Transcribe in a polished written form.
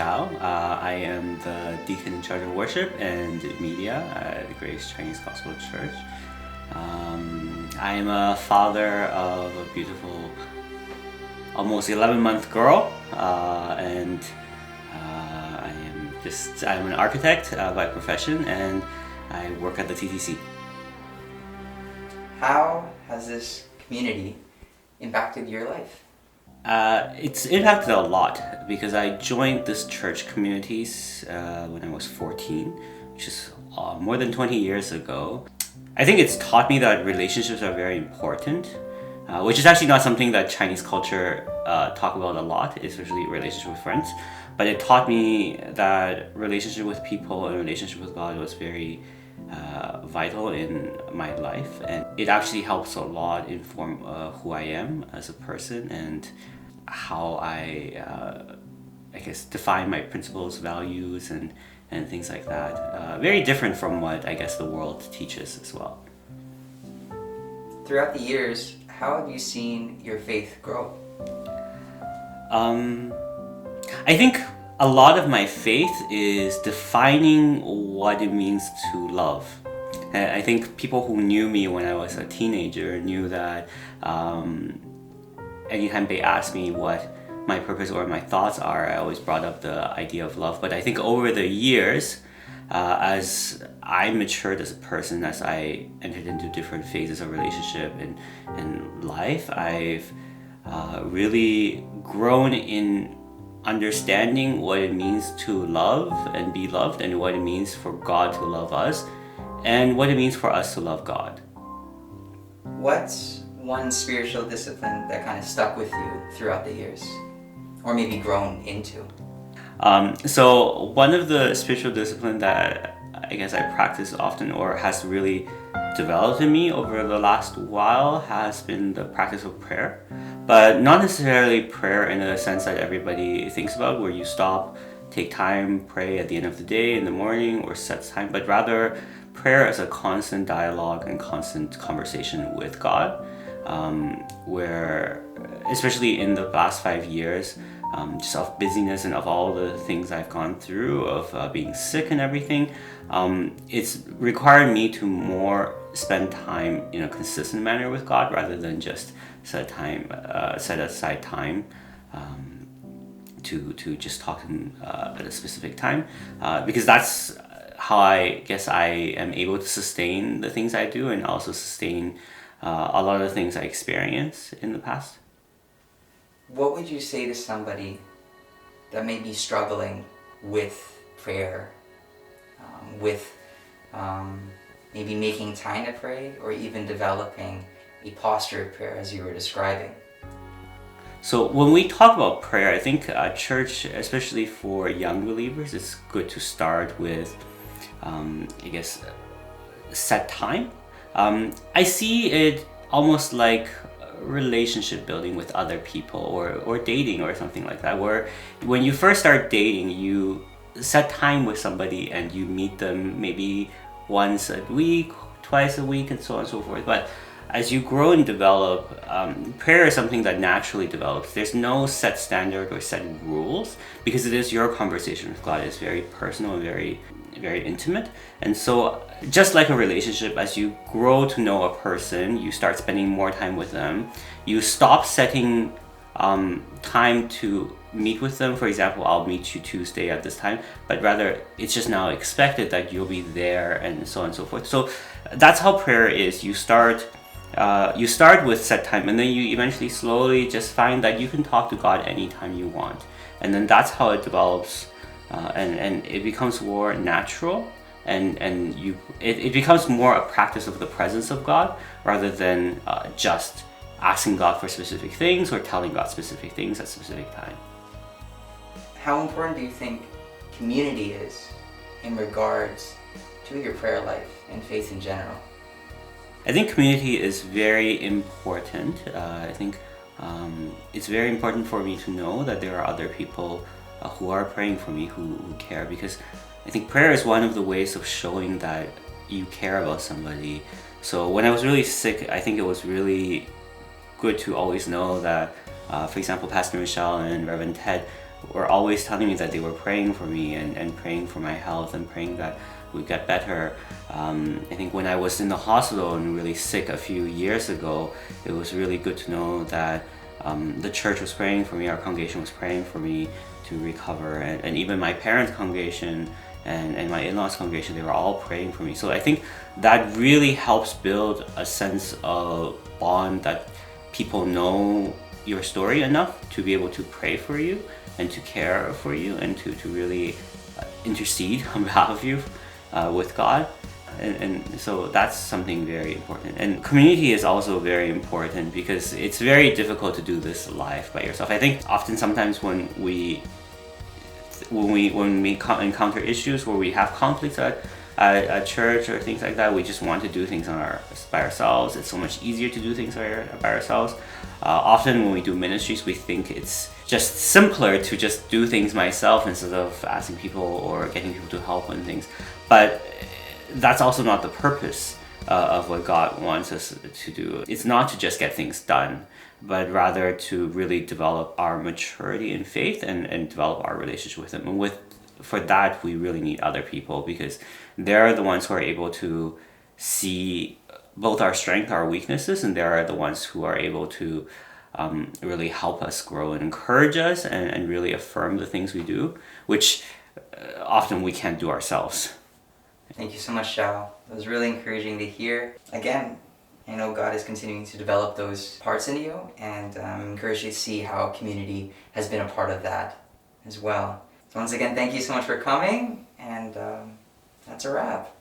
Xiao. I am the deacon in charge of worship and media at the Grace Chinese Gospel Church. I am a father of a beautiful, almost 11-month girl, and I'm an architect by profession, and I work at the TTC. How has this community impacted your life? It's impacted a lot because I joined this church communities when I was 14, which is more than 20 years ago. I think it's taught me that relationships are very important, which is actually not something that Chinese culture talk about a lot, especially relationship with friends. But it taught me that relationship with people and relationship with God was very vital in my life, and it actually helps a lot inform who I am as a person and how I guess define my principles, values, and things like that. Very different from what I guess the world teaches as well. Throughout the years, how have you seen your faith grow? I think a lot of my faith is defining what it means to love. And I think people who knew me when I was a teenager knew that anytime they asked me what my purpose or my thoughts are, I always brought up the idea of love. But I think over the years, as I matured as a person, as I entered into different phases of relationship and life, I've really grown in understanding what it means to love and be loved, and what it means for God to love us, and what it means for us to love God. What's one spiritual discipline that kind of stuck with you throughout the years, or maybe grown into? So one of the spiritual discipline that I guess I practice often, or has really developed in me over the last while, has been the practice of prayer. But not necessarily prayer in a sense that everybody thinks about, where you stop, take time, pray at the end of the day, in the morning, or set time, but rather prayer as a constant dialogue and constant conversation with God, where, especially in the last 5 years, just of busyness and of all the things I've gone through, of being sick and everything, it's required me to more spend time in a consistent manner with God rather than just set aside time to just talk to him at a specific time, because that's how I guess I am able to sustain the things I do, and also sustain a lot of the things I experienced in the past. What would you say to somebody that may be struggling with prayer, with maybe making time to pray, or even developing a posture of prayer as you were describing? So when we talk about prayer, I think church, especially for young believers, it's good to start with, I guess, set time. I see it almost like relationship building with other people, or dating or something like that, where when you first start dating, you set time with somebody and you meet them maybe once a week, twice a week, and so on and so forth. But as you grow and develop, prayer is something that naturally develops. There's no set standard or set rules, because it is your conversation with God. It's very personal and very, very intimate. And so just like a relationship, as you grow to know a person, you start spending more time with them. You stop setting time to meet with them. For example, I'll meet you Tuesday at this time, but rather it's just now expected that you'll be there, and so on and so forth. So that's how prayer is. You start with set time, and then you eventually slowly just find that you can talk to God anytime you want, and then that's how it develops, and it becomes more natural, and it becomes more a practice of the presence of God rather than just asking God for specific things or telling God specific things at specific time. How important do you think community is in regards to your prayer life and faith in general? I think community is very important. I think it's very important for me to know that there are other people who are praying for me, who care, because I think prayer is one of the ways of showing that you care about somebody. So when I was really sick, I think it was really good to always know that, for example, Pastor Michelle and Reverend Ted were always telling me that they were praying for me and praying for my health and praying that we get better. I think when I was in the hospital and really sick a few years ago, it was really good to know that the church was praying for me, our congregation was praying for me to recover, and even my parents' congregation and my in-laws' congregation, they were all praying for me. So I think that really helps build a sense of bond, that people know your story enough to be able to pray for you and to care for you and to really intercede on behalf of you with God. And so that's something very important. And community is also very important because it's very difficult to do this life by yourself. I think often sometimes when we encounter issues where we have conflicts at church or things like that, we just want to do things by ourselves. It's so much easier to do things by ourselves. Often when we do ministries, we think it's just simpler to just do things myself instead of asking people or getting people to help on things. But that's also not the purpose of what God wants us to do. It's not to just get things done, but rather to really develop our maturity in faith and develop our relationship with Him. And for that, we really need other people, because they're the ones who are able to see both our strength, our weaknesses, and they're the ones who are able to really help us grow and encourage us and really affirm the things we do, which often we can't do ourselves. Thank you so much, Xiao. It was really encouraging to hear. Again, I know God is continuing to develop those parts in you, and I'm encouraged to see how community has been a part of that as well. So once again, thank you so much for coming, and that's a wrap.